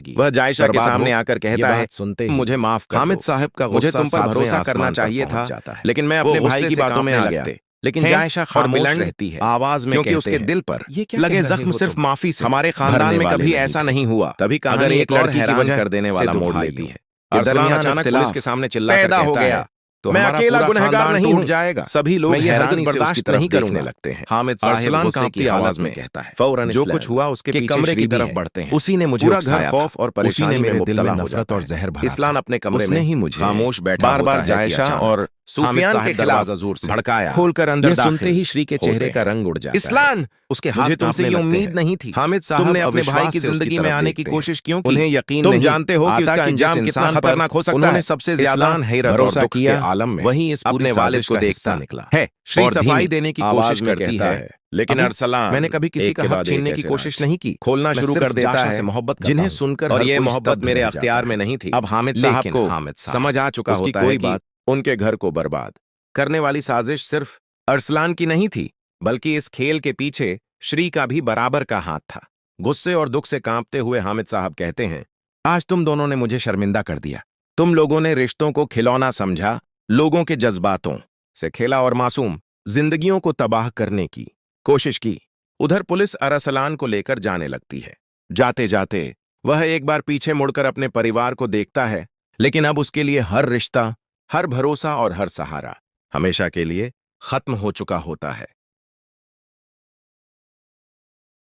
जिंदगी। वह जायशा के सामने आकर कहता है, सुनते मुझे माफ कर हामिद साहब का मुझे तुम पर भरोसा करना चाहिए था, लेकिन मैं अपने भाई की बातों में आ गया। लेकिन जायशा खामोश रहती है आवाज में, क्योंकि उसके दिल पर लगे जख्म सिर्फ माफी से हमारे खानदान में कभी ऐसा नहीं हुआ। तभी कहानी एक लड़की की वजह कर देने वाला मोड़ लेती है। अरसलान अचानक पुलिस के सामने चिल्लाकर कहता है, तो मैं हमारा अकेला पूरा गुनहगार खानदान नहीं टूट हूं। जाएगा। सभी लोग मैं ये हैरानी हरगिज से उसकी बर्दाश्त तरफ नहीं देखने करूंगा लगते हैं। हामिद अरसलान साहिब गुस्से कांपती की आवाज आवाज में में कहता है, फौरन जो इस्लान कुछ हुआ उसके के पीछे कमरे की श्री भी तरफ है। बढ़ते हैं। उसी ने मुझे पूरा घर उकसाया खौफ था। और उसी परेशानी ने मेरे में दिल में मुब्तला हो नफरत जाता और है। जहर भरा इस्लान था। अपने कमरे उसने में ही मुझे खामोश बैठा बार बार होता है कि जायशा अचानक और सुफियान हामिद के साहब खिलाफ दरवाजा जोर से भड़काया। खोलकर अंदर यह दाखिल सुनते ही श्री के चेहरे होते का हैं। रंग उड़ जाता है। इस्लान, उसके हाथ मुझे तुमसे कांपने ये लगते उम्मीद हैं। नहीं थी। हामिद साहब तुमने अपने भाई अविश्वास की से उसकी जिंदगी में तरफ आने की देखते हैं। कोशिश क्यों की? उन्हें यकीन तुम नहीं जानते हो कि आता उसका कि अंजाम जिस कितना इंसान पर खतरनाक हो सकता उन्होंने है। सबसे ज्यादा इस्लान हैरत और भरोसा दुख के किया, आलम में वही इस पूरी अपने वालिद साजिश को का देखता हिस्सा निकला है। श्री और सफाई धीमी देने की आवाज कोशिश में करती कहता है, लेकिन अबू, अरसलान मैंने कभी किसी एक का के हक बाद छीनने एक की ऐसे कोशिश राज नहीं की। खोलना मैं शुरू सिर्फ कर देता जाशा है, से मोहब्बत करता जिन्हें हूं। सुनकर और हर ये कोई मोहब्बत स्तब्ध मेरे रह अख्तियार जाता में है। नहीं थी। अब हामिद साहब लेकिन को हामिद साहब समझ आ चुका उसकी होता कोई है कि बात उनके घर को बर्बाद करने वाली साजिश सिर्फ अरसलान की नहीं थी, बल्कि इस खेल के पीछे श्री का भी बराबर का हाथ था। गुस्से और दुख से कांपते हुए हामिद साहब कहते हैं, आज तुम दोनों ने मुझे शर्मिंदा कर दिया। तुम लोगों ने रिश्तों को खिलौना समझा, लोगों के जज्बातों से खेला और मासूम जिंदगियों को तबाह करने की कोशिश की। उधर पुलिस अरसलान को लेकर जाने लगती है। जाते जाते वह एक बार पीछे मुड़कर अपने परिवार को देखता है, लेकिन अब उसके लिए हर रिश्ता, हर भरोसा और हर सहारा हमेशा के लिए खत्म हो चुका होता है।